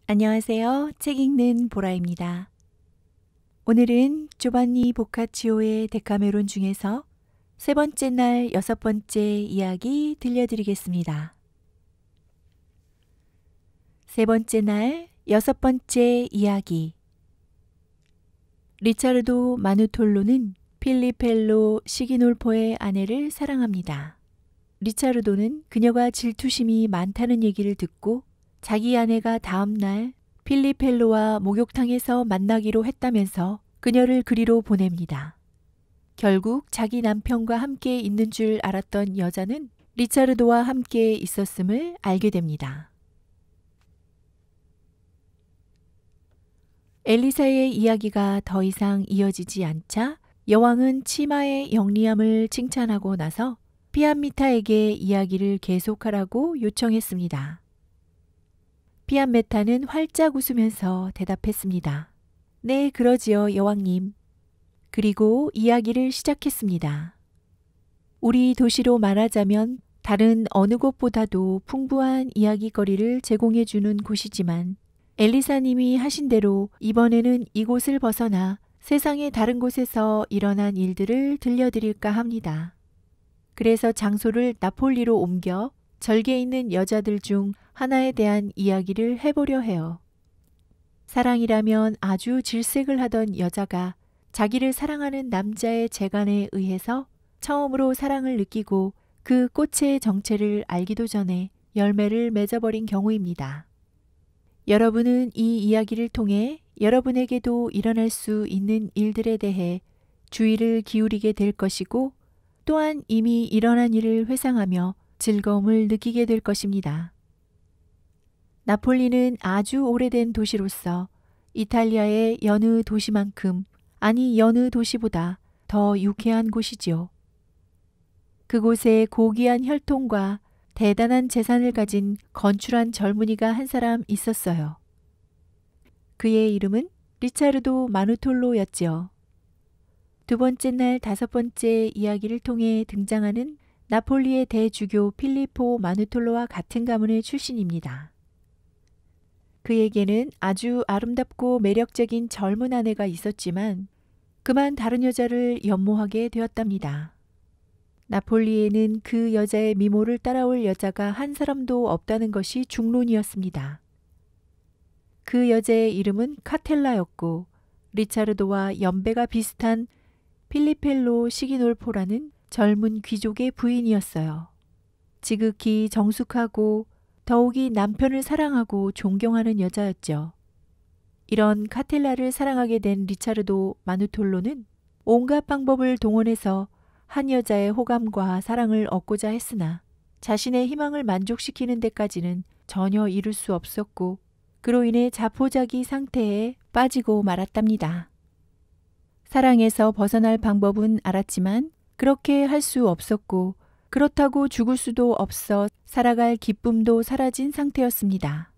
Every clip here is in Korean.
안녕하세요. 책 읽는 보라입니다. 오늘은 조반니 보카치오의 데카메론 중에서 세 번째 날 여섯 번째 이야기 들려드리겠습니다. 세 번째 날 여섯 번째 이야기. 리차르도 마누톨로는 필리펠로 시기놀포의 아내를 사랑합니다. 리차르도는 그녀가 질투심이 많다는 얘기를 듣고 자기 아내가 다음 날 필리펠로와 목욕탕에서 만나기로 했다면서 그녀를 그리로 보냅니다. 결국 자기 남편과 함께 있는 줄 알았던 여자는 리차르도와 함께 있었음을 알게 됩니다. 엘리사의 이야기가 더 이상 이어지지 않자 여왕은 치마의 영리함을 칭찬하고 나서 피암미타에게 이야기를 계속하라고 요청했습니다. 피암메타는 활짝 웃으면서 대답했습니다. 네, 그러지요, 여왕님. 그리고 이야기를 시작했습니다. 우리 도시로 말하자면 다른 어느 곳보다도 풍부한 이야기거리를 제공해주는 곳이지만 엘리사님이 하신 대로 이번에는 이곳을 벗어나 세상의 다른 곳에서 일어난 일들을 들려드릴까 합니다. 그래서 장소를 나폴리로 옮겨 절개 있는 여자들 중 하나에 대한 이야기를 해보려 해요. 사랑이라면 아주 질색을 하던 여자가 자기를 사랑하는 남자의 재간에 의해서 처음으로 사랑을 느끼고 그 꽃의 정체를 알기도 전에 열매를 맺어버린 경우입니다. 여러분은 이 이야기를 통해 여러분에게도 일어날 수 있는 일들에 대해 주의를 기울이게 될 것이고 또한 이미 일어난 일을 회상하며 즐거움을 느끼게 될 것입니다. 나폴리는 아주 오래된 도시로서 이탈리아의 여느 도시만큼, 아니 여느 도시보다 더 유쾌한 곳이지요. 그곳에 고귀한 혈통과 대단한 재산을 가진 건출한 젊은이가 한 사람 있었어요. 그의 이름은 리차르도 마누톨로였지요. 두 번째 날 다섯 번째 이야기를 통해 등장하는 나폴리의 대주교 필리포 마누톨로와 같은 가문의 출신입니다. 그에게는 아주 아름답고 매력적인 젊은 아내가 있었지만 그만 다른 여자를 연모하게 되었답니다. 나폴리에는 그 여자의 미모를 따라올 여자가 한 사람도 없다는 것이 중론이었습니다. 그 여자의 이름은 카텔라였고 리차르도와 연배가 비슷한 필리펠로 시기놀포라는 젊은 귀족의 부인이었어요. 지극히 정숙하고 더욱이 남편을 사랑하고 존경하는 여자였죠. 이런 카텔라를 사랑하게 된 리차르도 마누톨로는 온갖 방법을 동원해서 한 여자의 호감과 사랑을 얻고자 했으나 자신의 희망을 만족시키는 데까지는 전혀 이룰 수 없었고 그로 인해 자포자기 상태에 빠지고 말았답니다. 사랑에서 벗어날 방법은 알았지만 그렇게 할 수 없었고 그렇다고 죽을 수도 없어 살아갈 기쁨도 사라진 상태였습니다.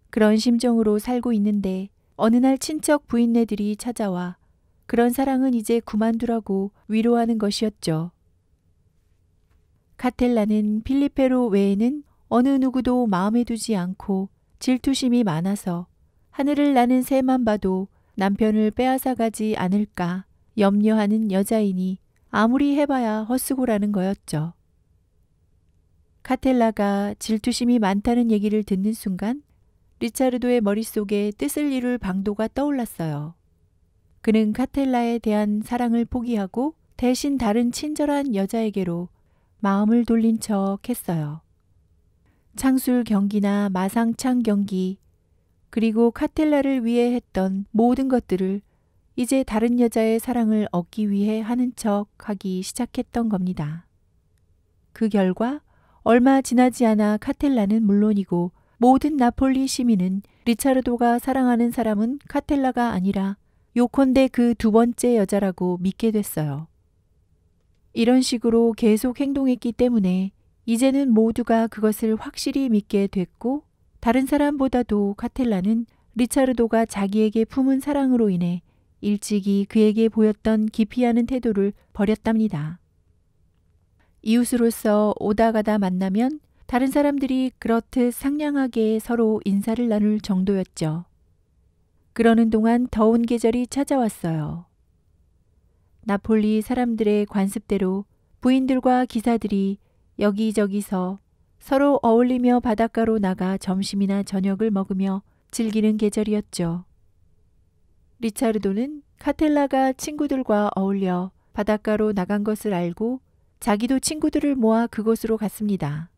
그런 심정으로 살고 있는데 어느 날 친척 부인네들이 찾아와 그런 사랑은 이제 그만두라고 위로하는 것이었죠. 카텔라는 필리페로 외에는 어느 누구도 마음에 두지 않고 질투심이 많아서 하늘을 나는 새만 봐도 남편을 빼앗아가지 않을까 염려하는 여자이니 아무리 해봐야 헛수고라는 거였죠. 카텔라가 질투심이 많다는 얘기를 듣는 순간 리차르도의 머릿속에 뜻을 이룰 방도가 떠올랐어요. 그는 카텔라에 대한 사랑을 포기하고 대신 다른 친절한 여자에게로 마음을 돌린 척 했어요. 창술 경기나 마상창 경기, 그리고 카텔라를 위해 했던 모든 것들을 이제 다른 여자의 사랑을 얻기 위해 하는 척 하기 시작했던 겁니다. 그 결과 얼마 지나지 않아 카텔라는 물론이고 모든 나폴리 시민은 리차르도가 사랑하는 사람은 카텔라가 아니라 요컨대 그 두 번째 여자라고 믿게 됐어요. 이런 식으로 계속 행동했기 때문에 이제는 모두가 그것을 확실히 믿게 됐고 다른 사람보다도 카텔라는 리차르도가 자기에게 품은 사랑으로 인해 일찍이 그에게 보였던 기피하는 태도를 버렸답니다. 이웃으로서 오다 가다 만나면 다른 사람들이 그렇듯 상냥하게 서로 인사를 나눌 정도였죠. 그러는 동안 더운 계절이 찾아왔어요. 나폴리 사람들의 관습대로 부인들과 기사들이 여기저기서 서로 어울리며 바닷가로 나가 점심이나 저녁을 먹으며 즐기는 계절이었죠. 리차르도는 카텔라가 친구들과 어울려 바닷가로 나간 것을 알고 자기도 친구들을 모아 그곳으로 갔습니다.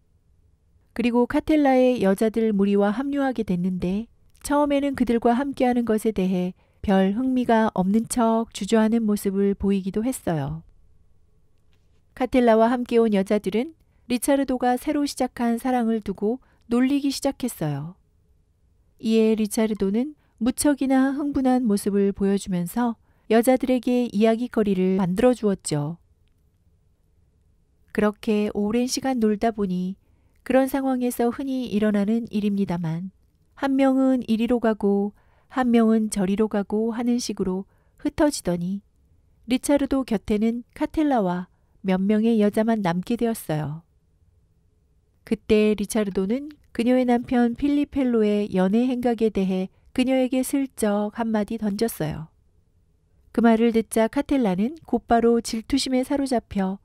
그리고 카텔라의 여자들 무리와 합류하게 됐는데 처음에는 그들과 함께하는 것에 대해 별 흥미가 없는 척 주저하는 모습을 보이기도 했어요. 카텔라와 함께 온 여자들은 리차르도가 새로 시작한 사랑을 두고 놀리기 시작했어요. 이에 리차르도는 무척이나 흥분한 모습을 보여주면서 여자들에게 이야기거리를 만들어 주었죠. 그렇게 오랜 시간 놀다 보니 그런 상황에서 흔히 일어나는 일입니다만 한 명은 이리로 가고 한 명은 저리로 가고 하는 식으로 흩어지더니 리차르도 곁에는 카텔라와 몇 명의 여자만 남게 되었어요. 그때 리차르도는 그녀의 남편 필리펠로의 연애 행각에 대해 그녀에게 슬쩍 한마디 던졌어요. 그 말을 듣자 카텔라는 곧바로 질투심에 사로잡혀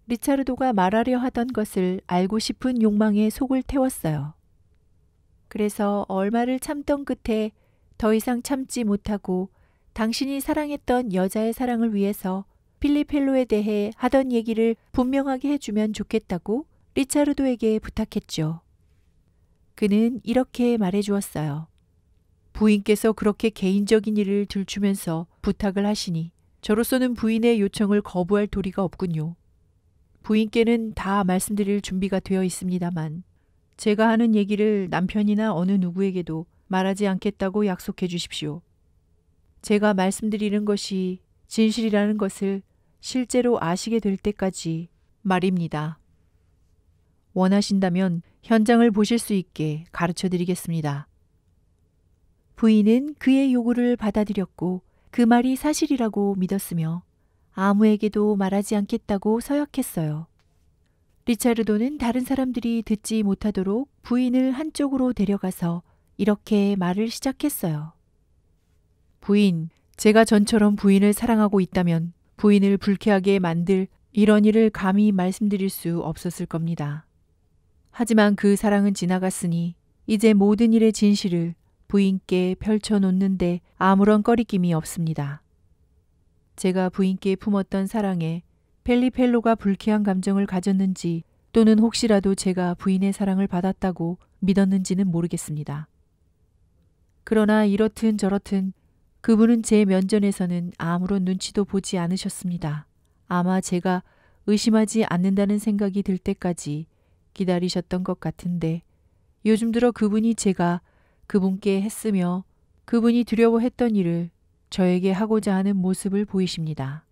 리차르도가 말하려 하던 것을 알고 싶은 욕망에 속을 태웠어요. 그래서 얼마를 참던 끝에 더 이상 참지 못하고 당신이 사랑했던 여자의 사랑을 위해서 필리펠로에 대해 하던 얘기를 분명하게 해주면 좋겠다고 리차르도에게 부탁했죠. 그는 이렇게 말해주었어요. 부인께서 그렇게 개인적인 일을 들추면서 부탁을 하시니 저로서는 부인의 요청을 거부할 도리가 없군요. 부인께는 다 말씀드릴 준비가 되어 있습니다만 제가 하는 얘기를 남편이나 어느 누구에게도 말하지 않겠다고 약속해 주십시오. 제가 말씀드리는 것이 진실이라는 것을 실제로 아시게 될 때까지 말입니다. 원하신다면 현장을 보실 수 있게 가르쳐 드리겠습니다. 부인은 그의 요구를 받아들였고 그 말이 사실이라고 믿었으며 아무에게도 말하지 않겠다고 서약했어요. 리차르도는 다른 사람들이 듣지 못하도록 부인을 한쪽으로 데려가서 이렇게 말을 시작했어요. 부인, 제가 전처럼 부인을 사랑하고 있다면 부인을 불쾌하게 만들 이런 일을 감히 말씀드릴 수 없었을 겁니다. 하지만 그 사랑은 지나갔으니 이제 모든 일의 진실을 부인께 펼쳐놓는데 아무런 꺼리낌이 없습니다. 제가 부인께 품었던 사랑에 펠리펠로가 불쾌한 감정을 가졌는지 또는 혹시라도 제가 부인의 사랑을 받았다고 믿었는지는 모르겠습니다. 그러나 이렇든 저렇든 그분은 제 면전에서는 아무런 눈치도 보지 않으셨습니다. 아마 제가 의심하지 않는다는 생각이 들 때까지 기다리셨던 것 같은데 요즘 들어 그분이 제가 그분께 했으며 그분이 두려워했던 일을 저에게 하고자 하는 모습을 보이십니다.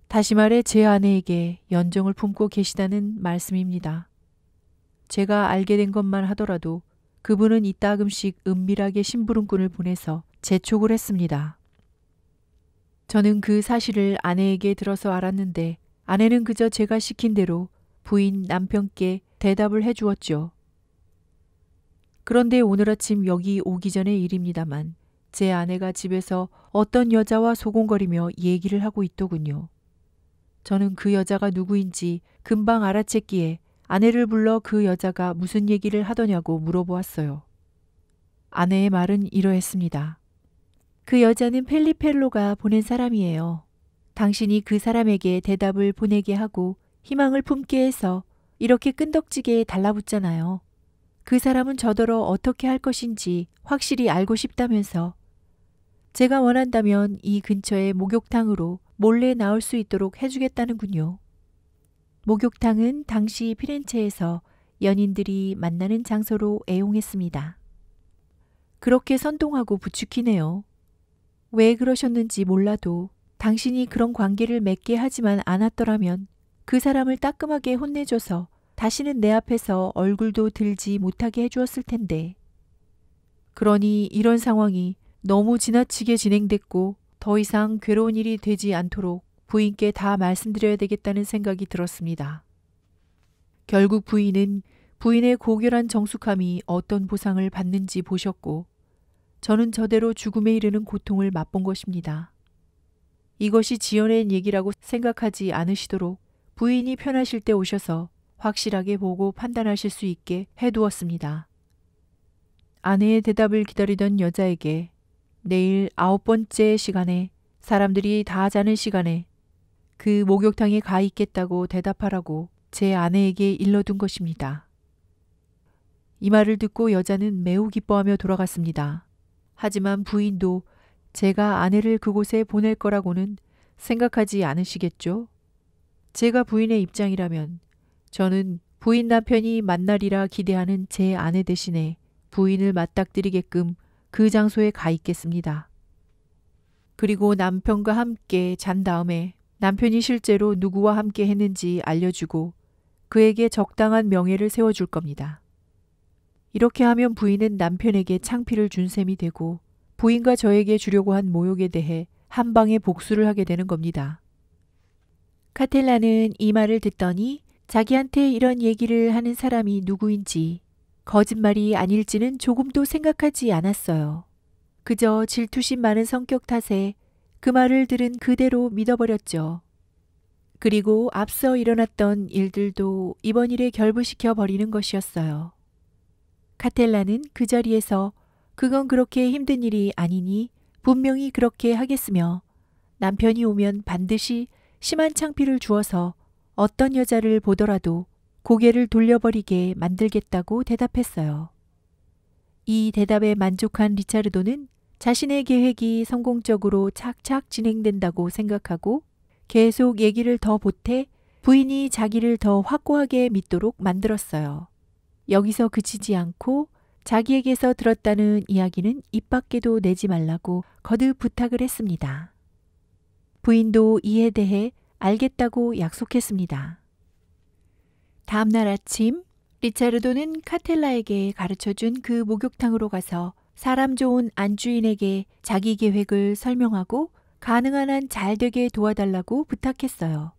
다시 말해 제 아내에게 연정을 품고 계시다는 말씀입니다. 제가 알게 된 것만 하더라도 그분은 이따금씩 은밀하게 심부름꾼을 보내서 재촉을 했습니다. 저는 그 사실을 아내에게 들어서 알았는데 아내는 그저 제가 시킨 대로 부인 남편께 대답을 해주었죠. 그런데 오늘 아침 여기 오기 전의 일입니다만 제 아내가 집에서 어떤 여자와 소곤거리며 얘기를 하고 있더군요. 저는 그 여자가 누구인지 금방 알아챘기에 아내를 불러 그 여자가 무슨 얘기를 하더냐고 물어보았어요. 아내의 말은 이러했습니다. 그 여자는 펠리펠로가 보낸 사람이에요. 당신이 그 사람에게 대답을 보내게 하고 희망을 품게 해서 이렇게 끈덕지게 달라붙잖아요. 그 사람은 저더러 어떻게 할 것인지 확실히 알고 싶다면서 제가 원한다면 이 근처의 목욕탕으로 몰래 나올 수 있도록 해주겠다는군요. 목욕탕은 당시 피렌체에서 연인들이 만나는 장소로 애용했습니다. 그렇게 선동하고 부추기네요. 왜 그러셨는지 몰라도 당신이 그런 관계를 맺게 하지만 않았더라면 그 사람을 따끔하게 혼내줘서 다시는 내 앞에서 얼굴도 들지 못하게 해주었을 텐데. 그러니 이런 상황이 너무 지나치게 진행됐고 더 이상 괴로운 일이 되지 않도록 부인께 다 말씀드려야 되겠다는 생각이 들었습니다. 결국 부인은 부인의 고결한 정숙함이 어떤 보상을 받는지 보셨고 저는 저대로 죽음에 이르는 고통을 맛본 것입니다. 이것이 지어낸 얘기라고 생각하지 않으시도록 부인이 편하실 때 오셔서 확실하게 보고 판단하실 수 있게 해두었습니다. 아내의 대답을 기다리던 여자에게 내일 9번째 시간에 사람들이 다 자는 시간에 그 목욕탕에 가 있겠다고 대답하라고 제 아내에게 일러둔 것입니다. 이 말을 듣고 여자는 매우 기뻐하며 돌아갔습니다. 하지만 부인도 제가 아내를 그곳에 보낼 거라고는 생각하지 않으시겠죠? 제가 부인의 입장이라면 저는 부인 남편이 만나리라 기대하는 제 아내 대신에 부인을 맞닥뜨리게끔 그 장소에 가 있겠습니다. 그리고 남편과 함께 잔 다음에 남편이 실제로 누구와 함께 했는지 알려주고 그에게 적당한 명예를 세워줄 겁니다. 이렇게 하면 부인은 남편에게 창피를 준 셈이 되고 부인과 저에게 주려고 한 모욕에 대해 한 방에 복수를 하게 되는 겁니다. 카텔라는 이 말을 듣더니 자기한테 이런 얘기를 하는 사람이 누구인지 거짓말이 아닐지는 조금도 생각하지 않았어요. 그저 질투심 많은 성격 탓에 그 말을 들은 그대로 믿어버렸죠. 그리고 앞서 일어났던 일들도 이번 일에 결부시켜 버리는 것이었어요. 카텔라는 그 자리에서 그건 그렇게 힘든 일이 아니니 분명히 그렇게 하겠으며 남편이 오면 반드시 심한 창피를 주어서 어떤 여자를 보더라도 고개를 돌려버리게 만들겠다고 대답했어요. 이 대답에 만족한 리차르도는 자신의 계획이 성공적으로 착착 진행된다고 생각하고 계속 얘기를 더 보태 부인이 자기를 더 확고하게 믿도록 만들었어요. 여기서 그치지 않고 자기에게서 들었다는 이야기는 입 밖에도 내지 말라고 거듭 부탁을 했습니다. 부인도 이에 대해 알겠다고 약속했습니다. 다음 날 아침 리차르도는 카텔라에게 가르쳐준 그 목욕탕으로 가서 사람 좋은 안주인에게 자기 계획을 설명하고 가능한 한 잘 되게 도와달라고 부탁했어요.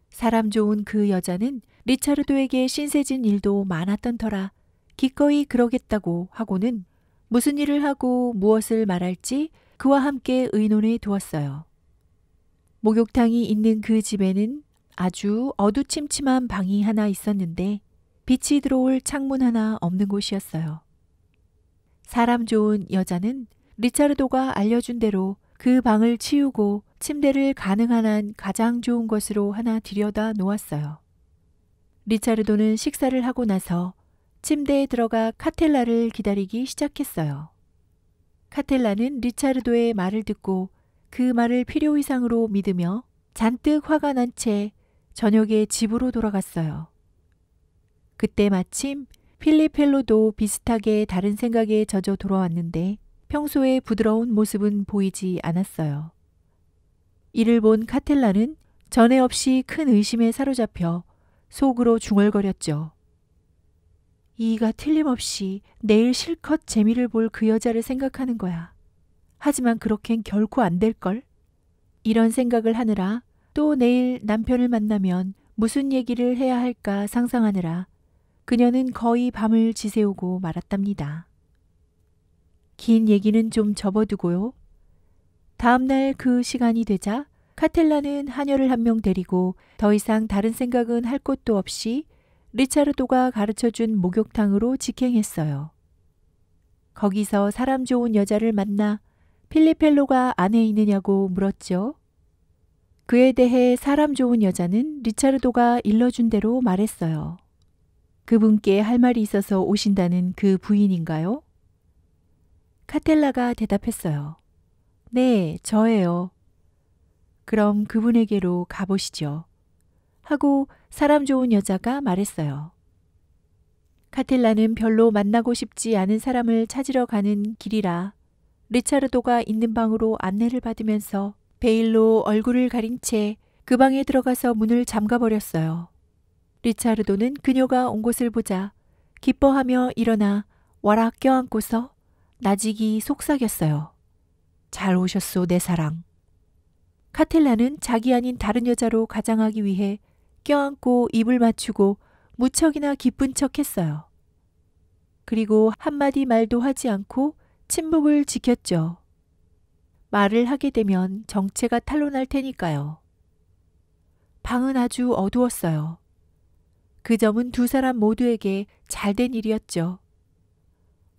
사람 좋은 그 여자는 리차르도에게 신세진 일도 많았던 터라 기꺼이 그러겠다고 하고는 무슨 일을 하고 무엇을 말할지 그와 함께 의논해 두었어요. 목욕탕이 있는 그 집에는 아주 어두침침한 방이 하나 있었는데 빛이 들어올 창문 하나 없는 곳이었어요. 사람 좋은 여자는 리차르도가 알려준 대로 그 방을 치우고 침대를 가능한 한 가장 좋은 것으로 하나 들여다 놓았어요. 리차르도는 식사를 하고 나서 침대에 들어가 카텔라를 기다리기 시작했어요. 카텔라는 리차르도의 말을 듣고 그 말을 필요 이상으로 믿으며 잔뜩 화가 난 채 저녁에 집으로 돌아갔어요. 그때 마침 필리펠로도 비슷하게 다른 생각에 젖어 돌아왔는데 평소의 부드러운 모습은 보이지 않았어요. 이를 본 카텔라는 전에 없이 큰 의심에 사로잡혀 속으로 중얼거렸죠. 이가 틀림없이 내일 실컷 재미를 볼 그 여자를 생각하는 거야. 하지만 그렇겐 결코 안 될걸? 이런 생각을 하느라 또 내일 남편을 만나면 무슨 얘기를 해야 할까 상상하느라 그녀는 거의 밤을 지새우고 말았답니다. 긴 얘기는 좀 접어두고요. 다음 날 그 시간이 되자 카텔라는 하녀를 한 명 데리고 더 이상 다른 생각은 할 것도 없이 리차르도가 가르쳐준 목욕탕으로 직행했어요. 거기서 사람 좋은 여자를 만나 필리펠로가 안에 있느냐고 물었죠. 그에 대해 사람 좋은 여자는 리차르도가 일러준 대로 말했어요. 그분께 할 말이 있어서 오신다는 그 부인인가요? 카텔라가 대답했어요. 네, 저예요. 그럼 그분에게로 가보시죠. 하고 사람 좋은 여자가 말했어요. 카텔라는 별로 만나고 싶지 않은 사람을 찾으러 가는 길이라 리차르도가 있는 방으로 안내를 받으면서 베일로 얼굴을 가린 채 그 방에 들어가서 문을 잠가버렸어요. 리차르도는 그녀가 온 곳을 보자 기뻐하며 일어나 와락 껴안고서 나직이 속삭였어요. 잘 오셨소, 내 사랑. 카텔라는 자기 아닌 다른 여자로 가장하기 위해 껴안고 입을 맞추고 무척이나 기쁜 척 했어요. 그리고 한마디 말도 하지 않고 침묵을 지켰죠. 말을 하게 되면 정체가 탄로날 테니까요. 방은 아주 어두웠어요. 그 점은 두 사람 모두에게 잘된 일이었죠.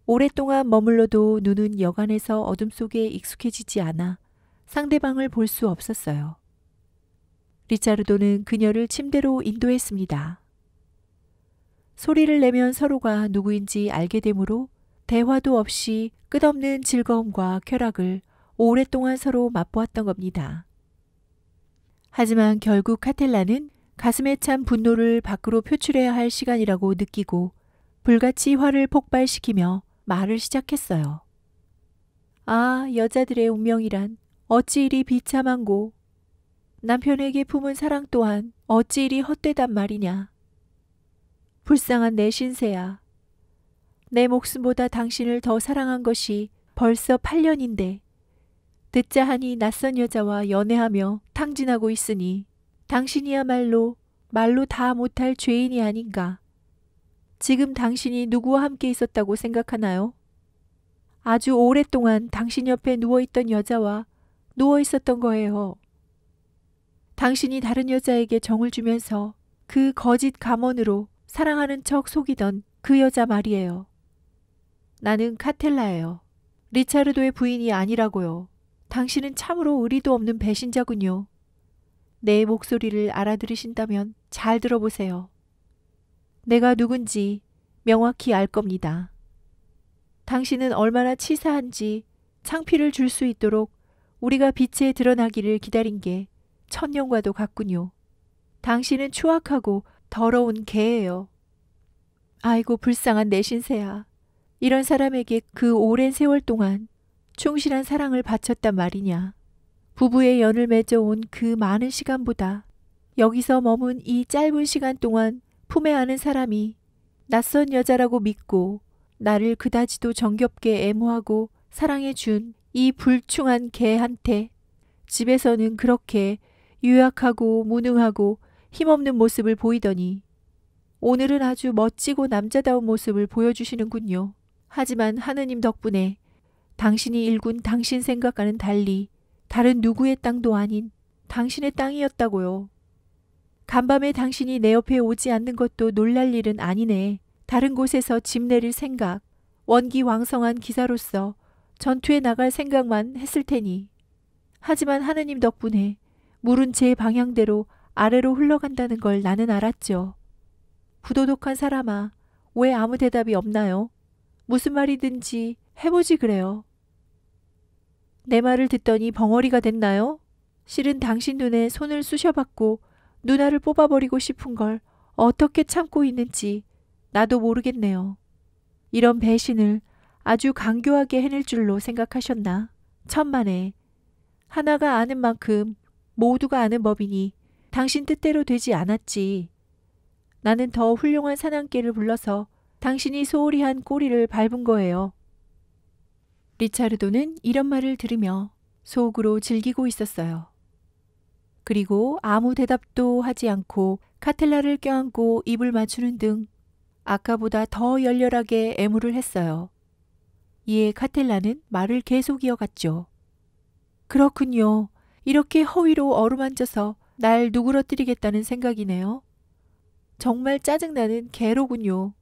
오랫동안 머물러도 눈은 여간에서 어둠 속에 익숙해지지 않아 상대방을 볼 수 없었어요. 리차르도는 그녀를 침대로 인도했습니다. 소리를 내면 서로가 누구인지 알게 되므로 대화도 없이 끝없는 즐거움과 쾌락을 오랫동안 서로 맛보았던 겁니다. 하지만 결국 카텔라는 가슴에 찬 분노를 밖으로 표출해야 할 시간이라고 느끼고 불같이 화를 폭발시키며 말을 시작했어요. 아, 여자들의 운명이란 어찌 이리 비참한고. 남편에게 품은 사랑 또한 어찌 이리 헛되단 말이냐. 불쌍한 내 신세야. 내 목숨보다 당신을 더 사랑한 것이 벌써 8년인데 듣자 하니 낯선 여자와 연애하며 탕진하고 있으니 당신이야말로 말로 다 못할 죄인이 아닌가. 지금 당신이 누구와 함께 있었다고 생각하나요? 아주 오랫동안 당신 옆에 누워있던 여자와 누워있었던 거예요. 당신이 다른 여자에게 정을 주면서 그 거짓 감언으로 사랑하는 척 속이던 그 여자 말이에요. 나는 카텔라예요. 리차르도의 부인이 아니라고요. 당신은 참으로 의리도 없는 배신자군요. 내 목소리를 알아들으신다면 잘 들어보세요. 내가 누군지 명확히 알 겁니다. 당신은 얼마나 치사한지 창피를 줄 수 있도록 우리가 빛에 드러나기를 기다린 게 천년과도 같군요. 당신은 추악하고 더러운 개예요. 아이고 불쌍한 내 신세야. 이런 사람에게 그 오랜 세월 동안 충실한 사랑을 바쳤단 말이냐. 부부의 연을 맺어온 그 많은 시간보다 여기서 머문 이 짧은 시간 동안 품에 안은 사람이 낯선 여자라고 믿고 나를 그다지도 정겹게 애무하고 사랑해준 이 불충한 개한테 집에서는 그렇게 유약하고 무능하고 힘없는 모습을 보이더니 오늘은 아주 멋지고 남자다운 모습을 보여주시는군요. 하지만 하느님 덕분에 당신이 일군 당신 생각과는 달리 다른 누구의 땅도 아닌 당신의 땅이었다고요. 간밤에 당신이 내 옆에 오지 않는 것도 놀랄 일은 아니네. 다른 곳에서 집 내릴 생각, 원기왕성한 기사로서 전투에 나갈 생각만 했을 테니. 하지만 하느님 덕분에 물은 제 방향대로 아래로 흘러간다는 걸 나는 알았죠. 부도덕한 사람아, 왜 아무 대답이 없나요? 무슨 말이든지 해보지 그래요. 내 말을 듣더니 벙어리가 됐나요? 실은 당신 눈에 손을 쑤셔받고 눈알을 뽑아버리고 싶은 걸 어떻게 참고 있는지 나도 모르겠네요. 이런 배신을 아주 강교하게 해낼 줄로 생각하셨나? 천만에. 하나가 아는 만큼 모두가 아는 법이니 당신 뜻대로 되지 않았지. 나는 더 훌륭한 사냥개를 불러서 당신이 소홀히 한 꼬리를 밟은 거예요. 리차르도는 이런 말을 들으며 속으로 즐기고 있었어요. 그리고 아무 대답도 하지 않고 카텔라를 껴안고 입을 맞추는 등 아까보다 더 열렬하게 애무를 했어요. 이에 카텔라는 말을 계속 이어갔죠. 그렇군요. 이렇게 허위로 어루만져서 날 누그러뜨리겠다는 생각이네요. 정말 짜증나는 개로군요.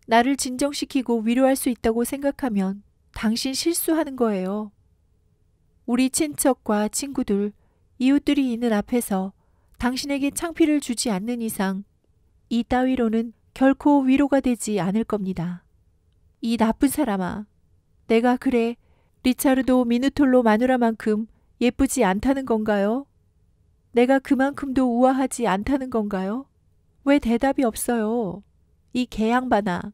나를 진정시키고 위로할 수 있다고 생각하면 당신 실수하는 거예요. 우리 친척과 친구들, 이웃들이 있는 앞에서 당신에게 창피를 주지 않는 이상 이 따위로는 결코 위로가 되지 않을 겁니다. 이 나쁜 사람아, 내가 그래 리차르도 미누톨로 마누라만큼 예쁘지 않다는 건가요? 내가 그만큼도 우아하지 않다는 건가요? 왜 대답이 없어요? 이 개양반아,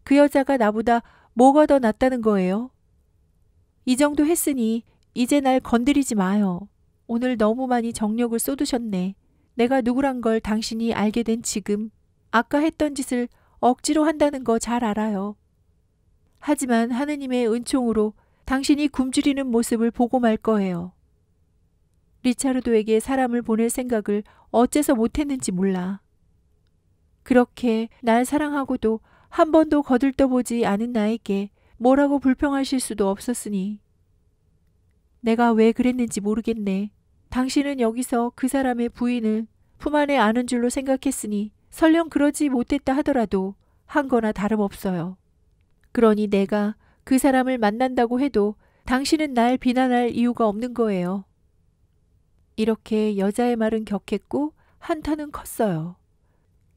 그 여자가 나보다 뭐가 더 낫다는 거예요? 이 정도 했으니 이제 날 건드리지 마요. 오늘 너무 많이 정력을 쏟으셨네. 내가 누구란 걸 당신이 알게 된 지금 아까 했던 짓을 억지로 한다는 거 잘 알아요. 하지만 하느님의 은총으로 당신이 굶주리는 모습을 보고 말 거예요. 리차르도에게 사람을 보낼 생각을 어째서 못했는지 몰라. 그렇게 날 사랑하고도 한 번도 거들떠보지 않은 나에게 뭐라고 불평하실 수도 없었으니 내가 왜 그랬는지 모르겠네. 당신은 여기서 그 사람의 부인을 품 안에 아는 줄로 생각했으니 설령 그러지 못했다 하더라도 한 거나 다름없어요. 그러니 내가 그 사람을 만난다고 해도 당신은 날 비난할 이유가 없는 거예요. 이렇게 여자의 말은 격했고 한탄은 컸어요.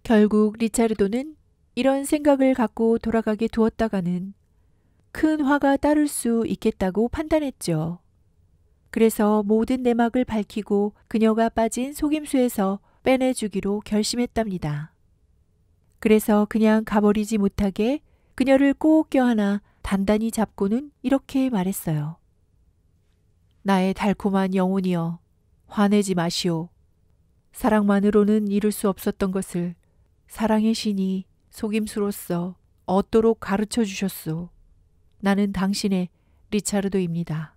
결국 리차르도는 이런 생각을 갖고 돌아가게 두었다가는 큰 화가 따를 수 있겠다고 판단했죠. 그래서 모든 내막을 밝히고 그녀가 빠진 속임수에서 빼내주기로 결심했답니다. 그래서 그냥 가버리지 못하게 그녀를 꼭 껴안아 단단히 잡고는 이렇게 말했어요. 나의 달콤한 영혼이여, 화내지 마시오. 사랑만으로는 이룰 수 없었던 것을 사랑의 신이 속임수로서 얻도록 가르쳐 주셨소. 나는 당신의 리차르도입니다.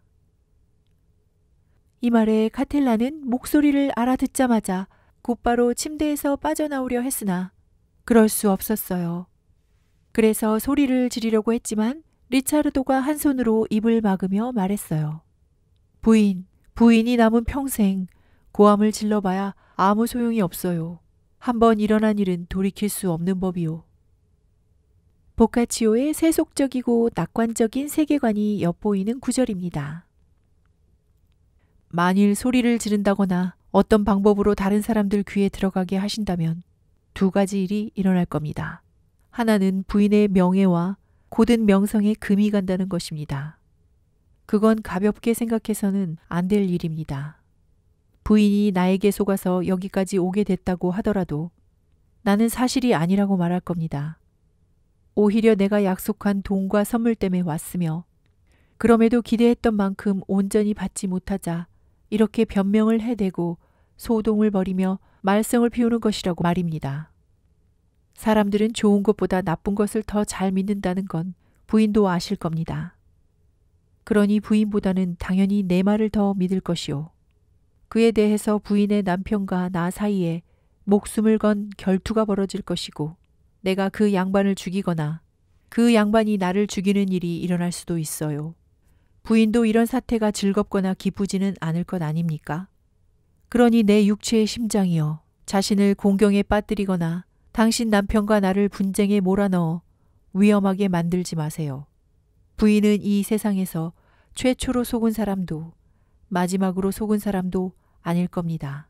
이 말에 카텔라는 목소리를 알아듣자마자 곧바로 침대에서 빠져나오려 했으나 그럴 수 없었어요. 그래서 소리를 지르려고 했지만 리차르도가 한 손으로 입을 막으며 말했어요. 부인이 남은 평생 고함을 질러봐야 아무 소용이 없어요. 한번 일어난 일은 돌이킬 수 없는 법이요. 보카치오의 세속적이고 낙관적인 세계관이 엿보이는 구절입니다. 만일 소리를 지른다거나 어떤 방법으로 다른 사람들 귀에 들어가게 하신다면 두 가지 일이 일어날 겁니다. 하나는 부인의 명예와 고든 명성에 금이 간다는 것입니다. 그건 가볍게 생각해서는 안 될 일입니다. 부인이 나에게 속아서 여기까지 오게 됐다고 하더라도 나는 사실이 아니라고 말할 겁니다. 오히려 내가 약속한 돈과 선물 때문에 왔으며 그럼에도 기대했던 만큼 온전히 받지 못하자 이렇게 변명을 해대고 소동을 벌이며 말썽을 피우는 것이라고 말입니다. 사람들은 좋은 것보다 나쁜 것을 더 잘 믿는다는 건 부인도 아실 겁니다. 그러니 부인보다는 당연히 내 말을 더 믿을 것이오. 그에 대해서 부인의 남편과 나 사이에 목숨을 건 결투가 벌어질 것이고 내가 그 양반을 죽이거나 그 양반이 나를 죽이는 일이 일어날 수도 있어요. 부인도 이런 사태가 즐겁거나 기쁘지는 않을 것 아닙니까? 그러니 내 육체의 심장이여, 자신을 공경에 빠뜨리거나 당신 남편과 나를 분쟁에 몰아넣어 위험하게 만들지 마세요. 부인은 이 세상에서 최초로 속은 사람도 마지막으로 속은 사람도 아닐 겁니다.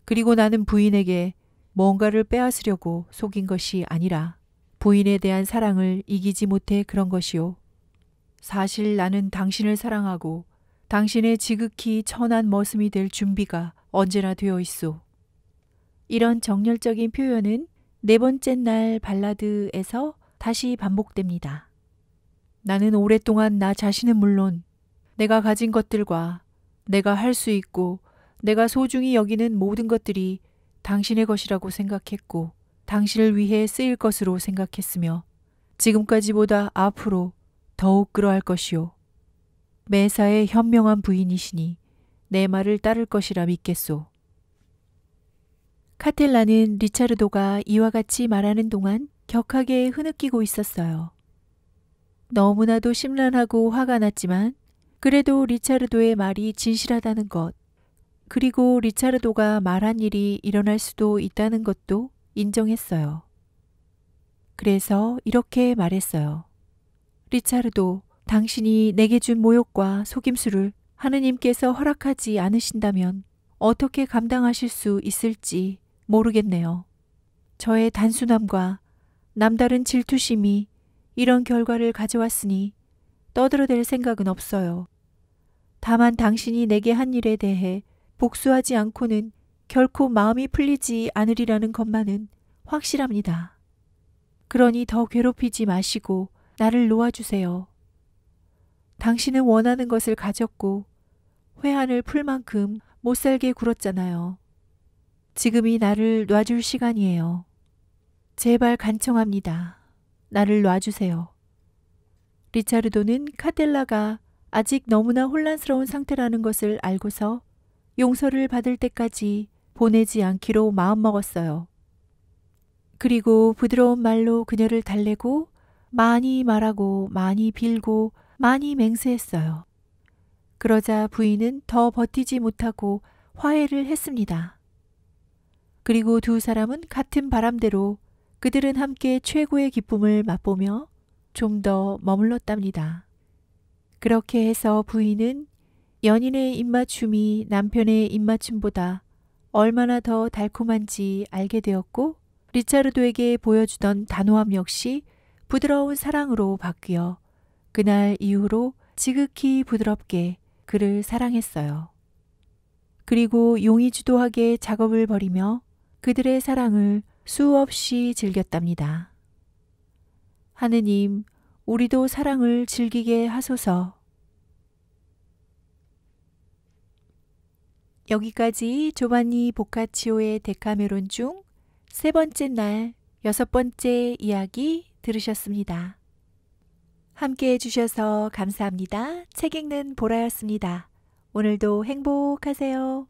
그리고 나는 부인에게 뭔가를 빼앗으려고 속인 것이 아니라 부인에 대한 사랑을 이기지 못해 그런 것이요. 사실 나는 당신을 사랑하고 당신의 지극히 천한 머슴이 될 준비가 언제나 되어 있소. 이런 정열적인 표현은 네 번째 날 발라드에서 다시 반복됩니다. 나는 오랫동안 나 자신은 물론 내가 가진 것들과 내가 할 수 있고 내가 소중히 여기는 모든 것들이 당신의 것이라고 생각했고 당신을 위해 쓰일 것으로 생각했으며 지금까지보다 앞으로 더욱 그러할 것이요. 매사에 현명한 부인이시니 내 말을 따를 것이라 믿겠소. 카텔라는 리차르도가 이와 같이 말하는 동안 격하게 흐느끼고 있었어요. 너무나도 심란하고 화가 났지만 그래도 리차르도의 말이 진실하다는 것, 그리고 리차르도가 말한 일이 일어날 수도 있다는 것도 인정했어요. 그래서 이렇게 말했어요. 리차르도, 당신이 내게 준 모욕과 속임수를 하느님께서 허락하지 않으신다면 어떻게 감당하실 수 있을지 모르겠네요. 저의 단순함과 남다른 질투심이 이런 결과를 가져왔으니 떠들어댈 생각은 없어요. 다만 당신이 내게 한 일에 대해 복수하지 않고는 결코 마음이 풀리지 않으리라는 것만은 확실합니다. 그러니 더 괴롭히지 마시고 나를 놓아주세요. 당신은 원하는 것을 가졌고 회한을 풀 만큼 못살게 굴었잖아요. 지금이 나를 놔줄 시간이에요. 제발 간청합니다. 나를 놔주세요. 리차르도는 카텔라가 아직 너무나 혼란스러운 상태라는 것을 알고서 용서를 받을 때까지 보내지 않기로 마음먹었어요. 그리고 부드러운 말로 그녀를 달래고 많이 말하고 많이 빌고 많이 맹세했어요. 그러자 부인은 더 버티지 못하고 화해를 했습니다. 그리고 두 사람은 같은 바람대로 그들은 함께 최고의 기쁨을 맛보며 좀 더 머물렀답니다. 그렇게 해서 부인은 연인의 입맞춤이 남편의 입맞춤보다 얼마나 더 달콤한지 알게 되었고 리차르도에게 보여주던 단호함 역시 부드러운 사랑으로 바뀌어 그날 이후로 지극히 부드럽게 그를 사랑했어요. 그리고 용의주도하게 작업을 벌이며 그들의 사랑을 수없이 즐겼답니다. 하느님, 우리도 사랑을 즐기게 하소서. 여기까지 조반니 보카치오의 데카메론 중 세 번째 날, 여섯 번째 이야기 들으셨습니다. 함께 해주셔서 감사합니다. 책 읽는 보라였습니다. 오늘도 행복하세요.